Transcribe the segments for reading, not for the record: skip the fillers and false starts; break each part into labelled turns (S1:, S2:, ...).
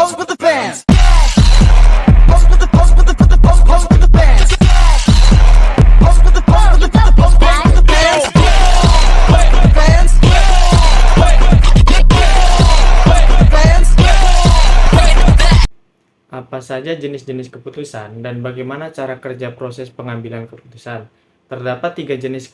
S1: Pose with the fans. Pose with the pose with the pose with the fans. Pose with the pose with the pose with the fans. Pose with the fans.
S2: Apa saja jenis-jenis keputusan dan bagaimana cara kerja proses pengambilan keputusan? Terdapat 3 jenis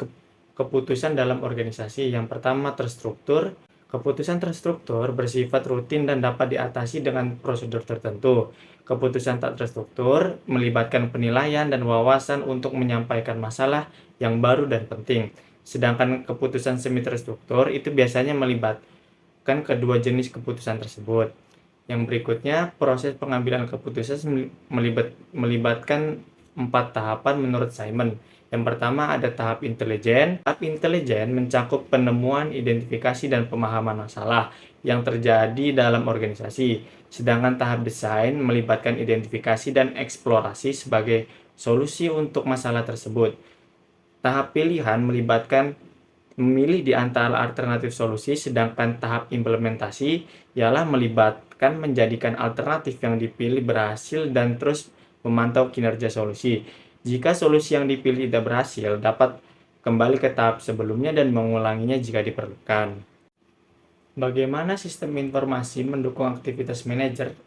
S2: keputusan dalam organisasi. Yang pertama, terstruktur. Keputusan terstruktur bersifat rutin dan dapat diatasi dengan prosedur tertentu. Keputusan tak terstruktur melibatkan penilaian dan wawasan untuk menyampaikan masalah yang baru dan penting. Sedangkan keputusan semi terstruktur itu biasanya melibatkan kedua jenis keputusan tersebut. Yang berikutnya, proses pengambilan keputusan melibatkan 4 tahapan menurut Simon. Yang pertama ada tahap intelijen. Tahap intelijen mencakup penemuan, identifikasi, dan pemahaman masalah yang terjadi dalam organisasi. Sedangkan tahap desain melibatkan identifikasi dan eksplorasi sebagai solusi untuk masalah tersebut. Tahap pilihan melibatkan memilih di antara alternatif solusi, sedangkan tahap implementasi ialah melibatkan menjadikan alternatif yang dipilih berhasil dan terus memantau kinerja solusi. Jika solusi yang dipilih tidak berhasil, dapat kembali ke tahap sebelumnya dan mengulanginya jika diperlukan. Bagaimana sistem informasi mendukung aktivitas manajer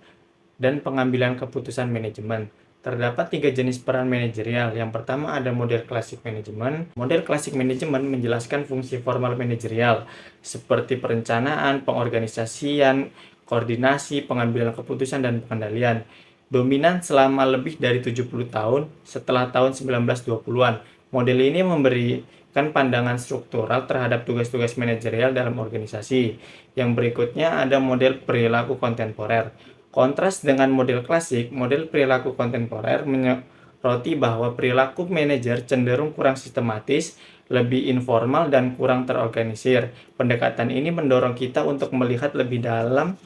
S2: dan pengambilan keputusan manajemen? Terdapat 3 jenis peran manajerial. Yang pertama ada model klasik manajemen. Model klasik manajemen menjelaskan fungsi formal manajerial seperti perencanaan, pengorganisasian, koordinasi, pengambilan keputusan, dan pengendalian. Dominan selama lebih dari 70 tahun setelah tahun 1920-an. Model ini memberikan pandangan struktural terhadap tugas-tugas manajerial dalam organisasi. Yang berikutnya ada model perilaku kontemporer. Kontras dengan model klasik, model perilaku kontemporer menyoroti bahwa perilaku manajer cenderung kurang sistematis, lebih informal, dan kurang terorganisir. Pendekatan ini mendorong kita untuk melihat lebih dalam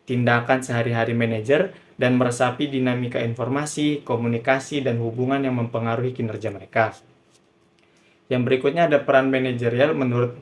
S2: tindakan sehari-hari manajer dan meresapi dinamika informasi, komunikasi, dan hubungan yang mempengaruhi kinerja mereka. Yang berikutnya ada peran manajerial menurut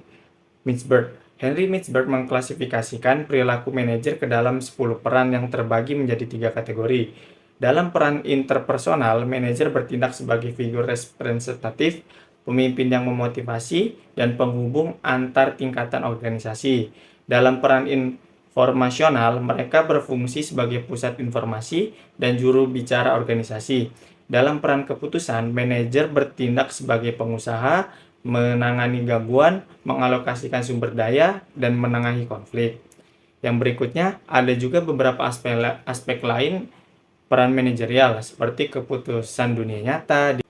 S2: Mintzberg. Henry Mintzberg mengklasifikasikan perilaku manajer ke dalam 10 peran yang terbagi menjadi 3 kategori. Dalam peran interpersonal, manajer bertindak sebagai figur representatif, pemimpin yang memotivasi, dan penghubung antar tingkatan organisasi. Dalam peran informasional, mereka berfungsi sebagai pusat informasi dan juru bicara organisasi. Dalam peran keputusan, manajer bertindak sebagai pengusaha, menangani gangguan, mengalokasikan sumber daya, dan menengahi konflik. Yang berikutnya, ada juga beberapa aspek lain peran manajerial, seperti keputusan dunia nyata.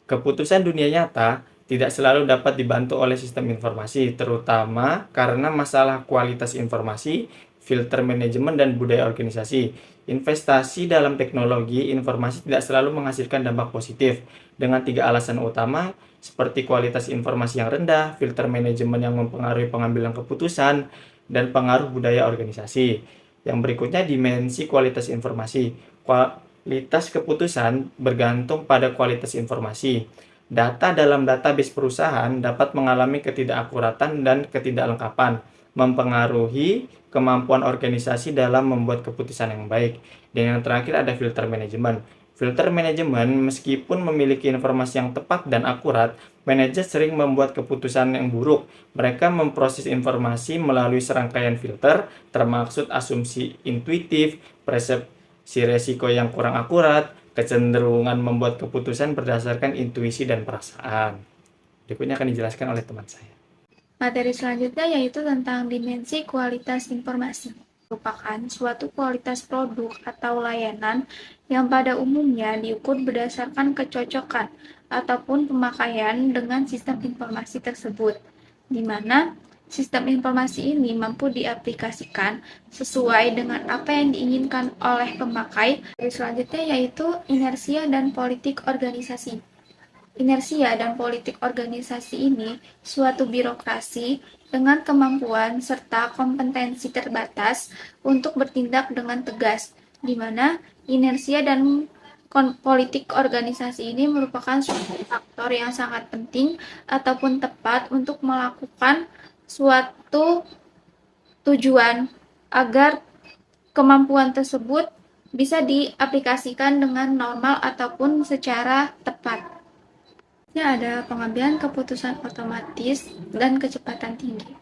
S2: Keputusan dunia nyata tidak selalu dapat dibantu oleh sistem informasi, terutama karena masalah kualitas informasi, filter manajemen, dan budaya organisasi. Investasi dalam teknologi informasi tidak selalu menghasilkan dampak positif, dengan 3 alasan utama seperti kualitas informasi yang rendah, filter manajemen yang mempengaruhi pengambilan keputusan, dan pengaruh budaya organisasi. Yang berikutnya dimensi kualitas informasi. Kualitas keputusan bergantung pada kualitas informasi. Data dalam database perusahaan dapat mengalami ketidakakuratan dan ketidaklengkapan, mempengaruhi kemampuan organisasi dalam membuat keputusan yang baik. Dan yang terakhir ada filter manajemen. Filter manajemen meskipun memiliki informasi yang tepat dan akurat, manajer sering membuat keputusan yang buruk. Mereka memproses informasi melalui serangkaian filter, termaksud asumsi intuitif, persepsi resiko yang kurang akurat, kecenderungan membuat keputusan berdasarkan intuisi dan perasaan. Berikutnya akan dijelaskan oleh teman saya.
S3: Materi selanjutnya yaitu tentang dimensi kualitas informasi. Merupakan suatu kualitas produk atau layanan yang pada umumnya diukur berdasarkan kecocokan ataupun pemakaian dengan sistem informasi tersebut, di mana sistem informasi ini mampu diaplikasikan sesuai dengan apa yang diinginkan oleh pemakai. Selanjutnya yaitu inersia dan politik organisasi. Inersia dan politik organisasi ini suatu birokrasi dengan kemampuan serta kompetensi terbatas untuk bertindak dengan tegas, di mana inersia dan politik organisasi ini merupakan suatu faktor yang sangat penting ataupun tepat untuk melakukan suatu tujuan agar kemampuan tersebut bisa diaplikasikan dengan normal ataupun secara tepat. Ada pengambilan keputusan otomatis dan kecepatan tinggi.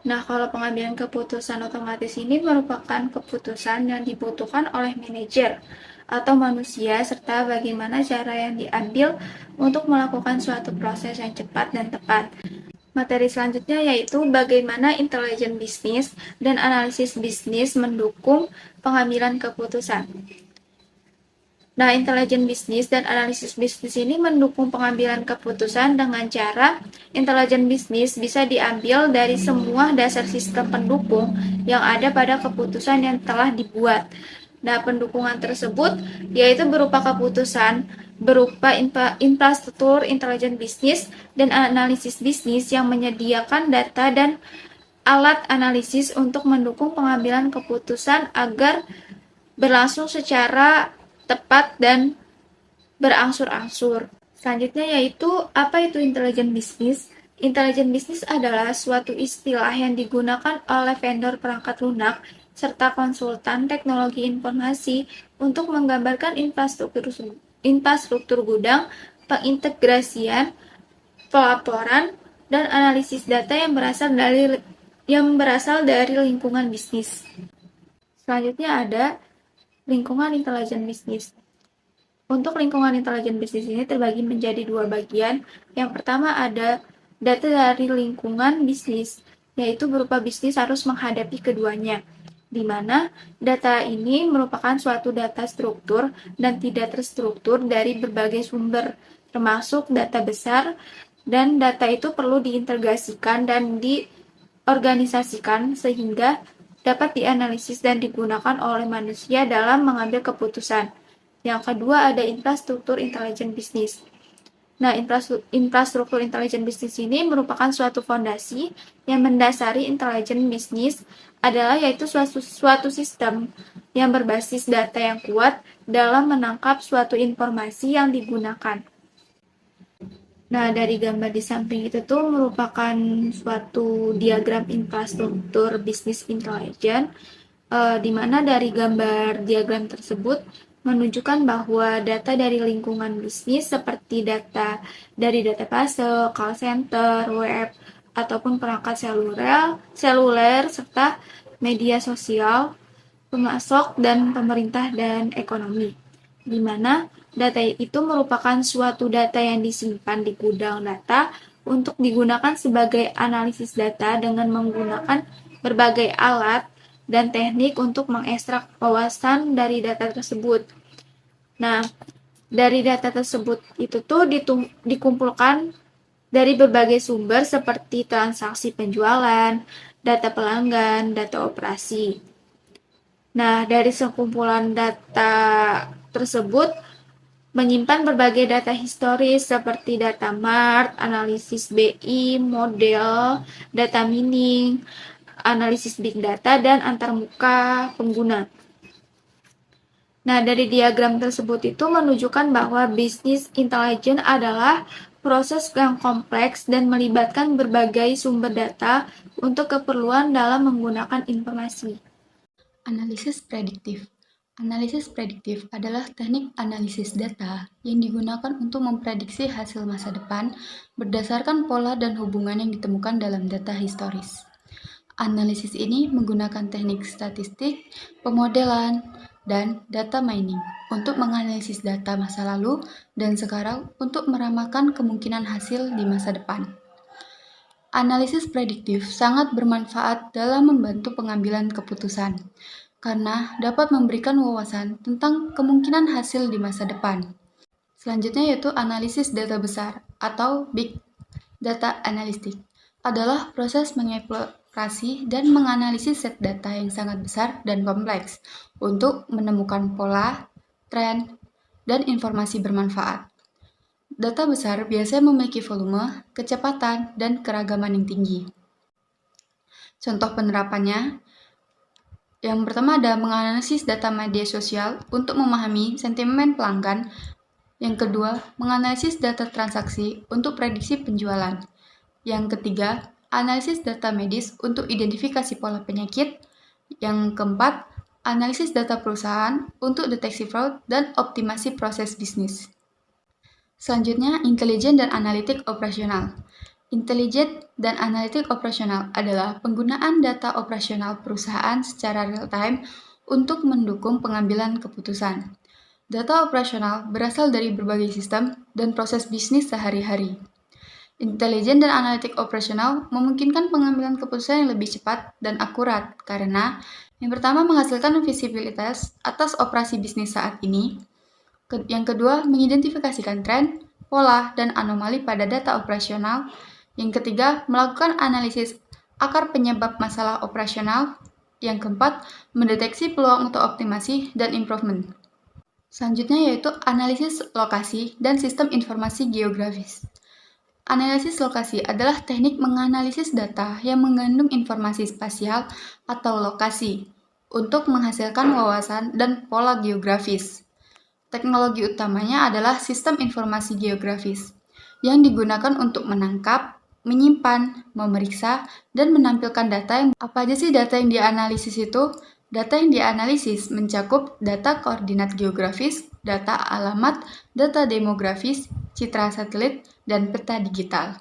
S3: Nah, kalau pengambilan keputusan otomatis ini merupakan keputusan yang dibutuhkan oleh manajer atau manusia serta bagaimana cara yang diambil untuk melakukan suatu proses yang cepat dan tepat. Materi selanjutnya yaitu bagaimana intelijen bisnis dan analisis bisnis mendukung pengambilan keputusan. Nah, intelijen bisnis dan analisis bisnis ini mendukung pengambilan keputusan dengan cara intelijen bisnis bisa diambil dari semua dasar sistem pendukung yang ada pada keputusan yang telah dibuat. Nah, pendukungan tersebut yaitu berupa keputusan, berupa infrastruktur intelijen bisnis dan analisis bisnis yang menyediakan data dan alat analisis untuk mendukung pengambilan keputusan agar berlangsung secara tepat dan berangsur-angsur. Selanjutnya yaitu apa itu intelijen bisnis? Intelijen bisnis adalah suatu istilah yang digunakan oleh vendor perangkat lunak serta konsultan teknologi informasi untuk menggambarkan infrastruktur gudang, pengintegrasian, pelaporan, dan analisis data yang berasal dari lingkungan bisnis. Selanjutnya ada lingkungan intelijen bisnis. Untuk lingkungan intelijen bisnis ini terbagi menjadi dua bagian. Yang pertama ada data dari lingkungan bisnis, yaitu berupa bisnis harus menghadapi keduanya, di mana data ini merupakan suatu data struktur dan tidak terstruktur dari berbagai sumber, termasuk data besar, dan data itu perlu diintegrasikan dan diorganisasikan sehingga dapat dianalisis dan digunakan oleh manusia dalam mengambil keputusan. Yang kedua ada infrastruktur intelijen bisnis. Nah, infrastruktur intelijen bisnis ini merupakan suatu fondasi yang mendasari intelijen bisnis adalah yaitu suatu sistem yang berbasis data yang kuat dalam menangkap suatu informasi yang digunakan. Nah, dari gambar di samping itu tuh merupakan suatu diagram infrastruktur bisnis intelijen, di mana dari gambar diagram tersebut menunjukkan bahwa data dari lingkungan bisnis seperti data dari database, call center, web, ataupun perangkat seluler, serta media sosial, pemasok, dan pemerintah dan ekonomi, di mana data itu merupakan suatu data yang disimpan di gudang data untuk digunakan sebagai analisis data dengan menggunakan berbagai alat dan teknik untuk mengekstrak wawasan dari data tersebut. Nah, dari data tersebut itu tuh dikumpulkan dari berbagai sumber seperti transaksi penjualan, data pelanggan, data operasi. Nah, dari sekumpulan data tersebut menyimpan berbagai data historis seperti data mart, analisis BI, model, data mining, analisis big data, dan antarmuka pengguna. Nah, dari diagram tersebut itu menunjukkan bahwa bisnis intelijen adalah proses yang kompleks dan melibatkan berbagai sumber data untuk keperluan dalam menggunakan informasi.
S4: Analisis prediktif. Analisis prediktif adalah teknik analisis data yang digunakan untuk memprediksi hasil masa depan berdasarkan pola dan hubungan yang ditemukan dalam data historis. Analisis ini menggunakan teknik statistik, pemodelan, dan data mining untuk menganalisis data masa lalu dan sekarang untuk meramalkan kemungkinan hasil di masa depan. Analisis prediktif sangat bermanfaat dalam membantu pengambilan keputusan, karena dapat memberikan wawasan tentang kemungkinan hasil di masa depan. Selanjutnya yaitu analisis data besar atau Big Data Analytics adalah proses mengeksplorasi dan menganalisis set data yang sangat besar dan kompleks untuk menemukan pola, tren, dan informasi bermanfaat. Data besar biasanya memiliki volume, kecepatan, dan keragaman yang tinggi. Contoh penerapannya, yang pertama ada menganalisis data media sosial untuk memahami sentimen pelanggan. Yang kedua, menganalisis data transaksi untuk prediksi penjualan. Yang ketiga, analisis data medis untuk identifikasi pola penyakit. Yang keempat, analisis data perusahaan untuk deteksi fraud dan optimasi proses bisnis. Selanjutnya, intelijen dan analitik operasional. Intelijen dan analitik operasional adalah penggunaan data operasional perusahaan secara real-time untuk mendukung pengambilan keputusan. Data operasional berasal dari berbagai sistem dan proses bisnis sehari-hari. Intelijen dan analitik operasional memungkinkan pengambilan keputusan yang lebih cepat dan akurat karena yang pertama menghasilkan visibilitas atas operasi bisnis saat ini, yang kedua mengidentifikasikan tren, pola, dan anomali pada data operasional, yang ketiga melakukan analisis akar penyebab masalah operasional, yang keempat mendeteksi peluang untuk optimasi dan improvement. Selanjutnya yaitu analisis lokasi dan sistem informasi geografis. Analisis lokasi adalah teknik menganalisis data yang mengandung informasi spasial atau lokasi untuk menghasilkan wawasan dan pola geografis. Teknologi utamanya adalah sistem informasi geografis yang digunakan untuk menangkap, menyimpan, memeriksa, dan menampilkan data yang apa aja sih data yang dianalisis itu? Data yang dianalisis mencakup data koordinat geografis, data alamat, data demografis, citra satelit, dan peta digital.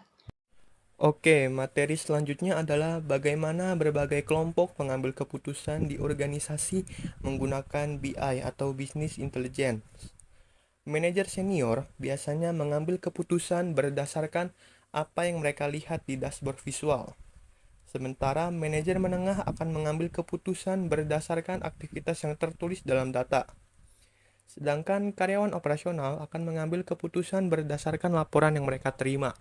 S5: Oke, materi selanjutnya adalah bagaimana berbagai kelompok pengambil keputusan di organisasi menggunakan BI atau Business Intelligence. Manajer senior biasanya mengambil keputusan berdasarkan apa yang mereka lihat di dashboard visual. Sementara manajer menengah akan mengambil keputusan berdasarkan aktivitas yang tertulis dalam data. Sedangkan karyawan operasional akan mengambil keputusan berdasarkan laporan yang mereka terima.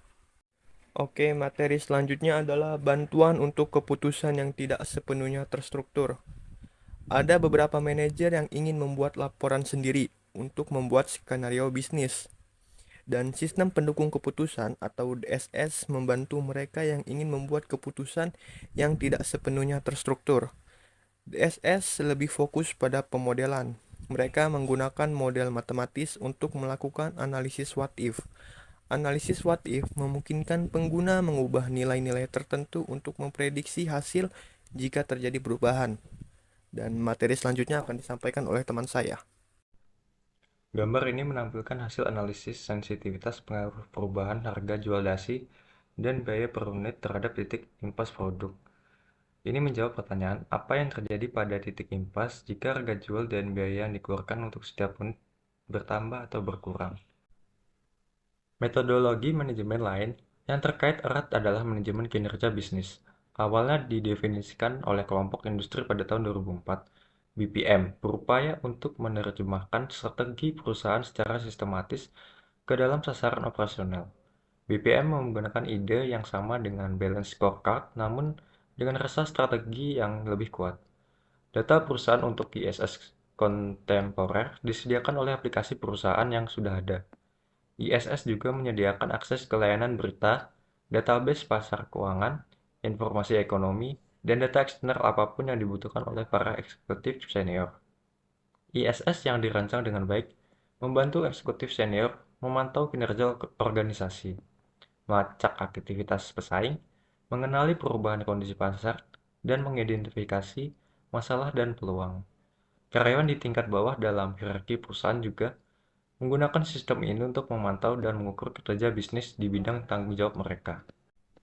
S5: Oke, materi selanjutnya adalah bantuan untuk keputusan yang tidak sepenuhnya terstruktur. Ada beberapa manajer yang ingin membuat laporan sendiri untuk membuat skenario bisnis. Dan sistem pendukung keputusan atau DSS membantu mereka yang ingin membuat keputusan yang tidak sepenuhnya terstruktur. DSS lebih fokus pada pemodelan. Mereka menggunakan model matematis untuk melakukan analisis what if. Analisis what if memungkinkan pengguna mengubah nilai-nilai tertentu untuk memprediksi hasil jika terjadi perubahan. Dan materi selanjutnya akan disampaikan oleh teman saya.
S2: Gambar ini menampilkan hasil analisis sensitivitas pengaruh perubahan harga jual dasi dan biaya per unit terhadap titik impas produk. Ini menjawab pertanyaan, apa yang terjadi pada titik impas jika harga jual dan biaya yang dikeluarkan untuk setiap unit bertambah atau berkurang. Metodologi manajemen lain yang terkait erat adalah manajemen kinerja bisnis. Awalnya didefinisikan oleh kelompok industri pada tahun 2004. BPM berupaya untuk menerjemahkan strategi perusahaan secara sistematis ke dalam sasaran operasional. BPM menggunakan ide yang sama dengan balance scorecard, namun dengan rasa strategi yang lebih kuat. Data perusahaan untuk ISS kontemporer disediakan oleh aplikasi perusahaan yang sudah ada. ISS juga menyediakan akses ke layanan berita, database pasar keuangan, informasi ekonomi, dan data eksternal apapun yang dibutuhkan oleh para eksekutif senior. ISS yang dirancang dengan baik membantu eksekutif senior memantau kinerja organisasi, melacak aktivitas pesaing, mengenali perubahan kondisi pasar, dan mengidentifikasi masalah dan peluang. Karyawan di tingkat bawah dalam hierarki perusahaan juga menggunakan sistem ini untuk memantau dan mengukur kinerja bisnis di bidang tanggung jawab mereka.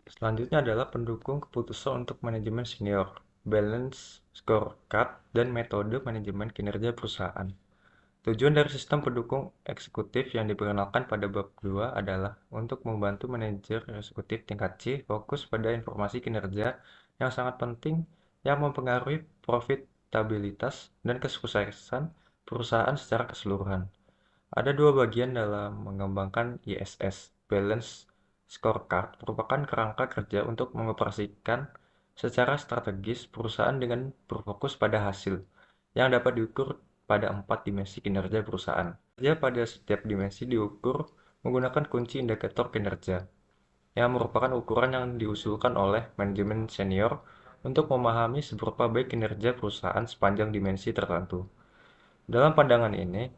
S2: Selanjutnya adalah pendukung keputusan untuk manajemen senior, balance scorecard, dan metode manajemen kinerja perusahaan. Tujuan dari sistem pendukung eksekutif yang diperkenalkan pada bab 2 adalah untuk membantu manajer eksekutif tingkat C fokus pada informasi kinerja yang sangat penting yang mempengaruhi profitabilitas dan kesuksesan perusahaan secara keseluruhan. Ada dua bagian dalam mengembangkan ISS, balance scorecard merupakan kerangka kerja untuk mengoperasikan secara strategis perusahaan dengan berfokus pada hasil yang dapat diukur pada 4 dimensi kinerja perusahaan. Kerja pada setiap dimensi diukur menggunakan kunci indikator kinerja, yang merupakan ukuran yang diusulkan oleh manajemen senior untuk memahami seberapa baik kinerja perusahaan sepanjang dimensi tertentu. Dalam pandangan ini,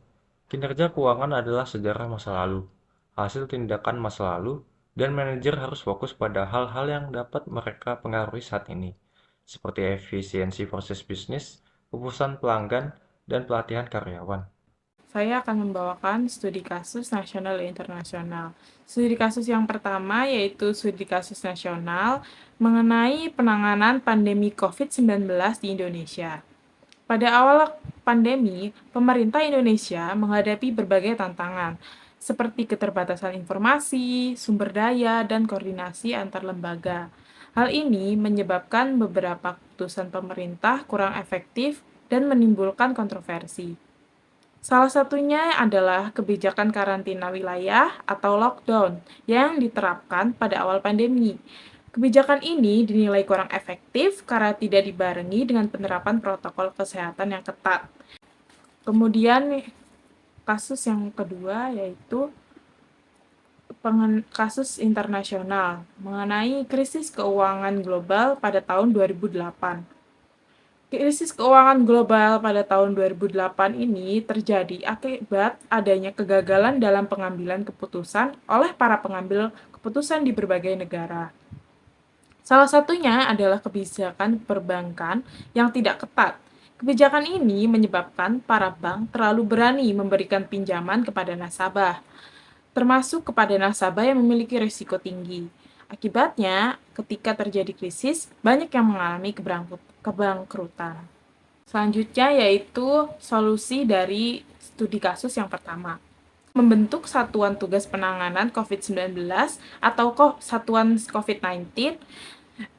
S2: kinerja keuangan adalah sejarah masa lalu, hasil tindakan masa lalu, dan manajer harus fokus pada hal-hal yang dapat mereka pengaruhi saat ini, seperti efisiensi proses bisnis,
S6: urusan pelanggan, dan pelatihan karyawan.
S7: Saya akan membawakan studi kasus nasional dan internasional. Studi kasus yang pertama yaitu studi kasus nasional mengenai penanganan pandemi COVID-19 di Indonesia. Pada awal pandemi, pemerintah Indonesia menghadapi berbagai tantangan, seperti keterbatasan informasi, sumber daya, dan koordinasi antar lembaga. Hal ini menyebabkan beberapa keputusan pemerintah kurang efektif dan menimbulkan kontroversi. Salah satunya adalah kebijakan karantina wilayah atau lockdown yang diterapkan pada awal pandemi. Kebijakan ini dinilai kurang efektif karena tidak dibarengi dengan penerapan protokol kesehatan yang ketat. Kemudian kasus yang kedua yaitu kasus internasional mengenai krisis keuangan global pada tahun 2008. Krisis keuangan global pada tahun 2008 ini terjadi akibat adanya kegagalan dalam pengambilan keputusan oleh para pengambil keputusan di berbagai negara. Salah satunya adalah kebijakan perbankan yang tidak ketat. Kebijakan ini menyebabkan para bank terlalu berani memberikan pinjaman kepada nasabah, termasuk kepada nasabah yang memiliki risiko tinggi. Akibatnya, ketika terjadi krisis, banyak yang mengalami kebangkrutan. Selanjutnya yaitu solusi dari studi kasus yang pertama. Membentuk Satuan Tugas Penanganan COVID-19 atau Satuan COVID-19.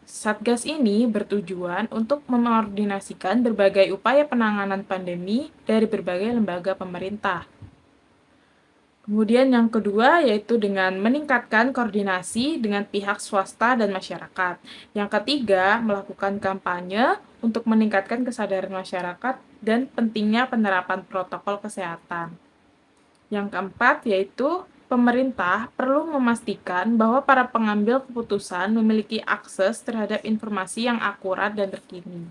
S7: Satgas ini bertujuan untuk mengkoordinasikan berbagai upaya penanganan pandemi dari berbagai lembaga pemerintah. Kemudian yang kedua yaitu dengan meningkatkan koordinasi dengan pihak swasta dan masyarakat. Yang ketiga, melakukan kampanye untuk meningkatkan kesadaran masyarakat dan pentingnya penerapan protokol kesehatan. Yang keempat yaitu pemerintah perlu memastikan bahwa para pengambil keputusan memiliki akses terhadap informasi yang akurat dan terkini.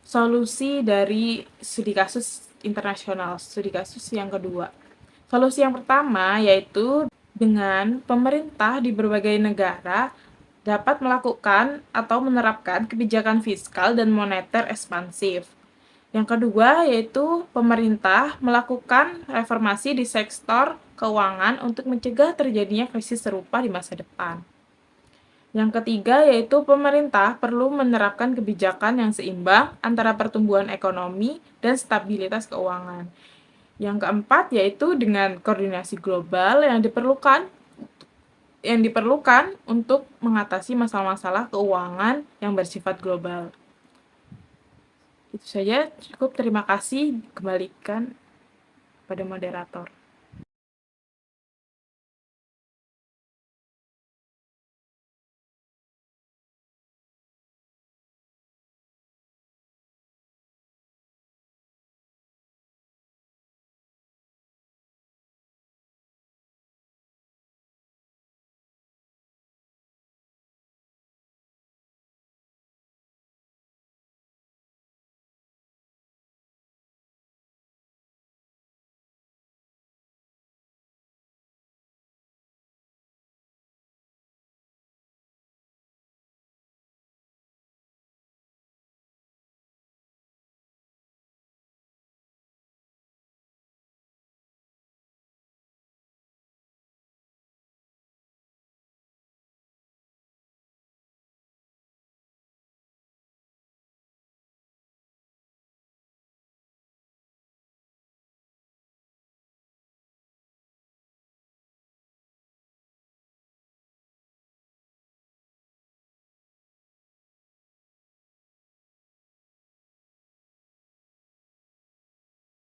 S7: Solusi dari studi kasus internasional, studi kasus yang kedua. Solusi yang pertama yaitu dengan pemerintah di berbagai negara dapat melakukan atau menerapkan kebijakan fiskal dan moneter ekspansif. Yang kedua yaitu pemerintah melakukan reformasi di sektor keuangan untuk mencegah terjadinya krisis serupa di masa depan. Yang ketiga yaitu pemerintah perlu menerapkan kebijakan yang seimbang antara pertumbuhan ekonomi dan stabilitas keuangan. Yang keempat yaitu dengan koordinasi global yang diperlukan untuk mengatasi masalah-masalah keuangan yang bersifat global. Itu saja, cukup. Terima kasih. Kembalikan pada moderator.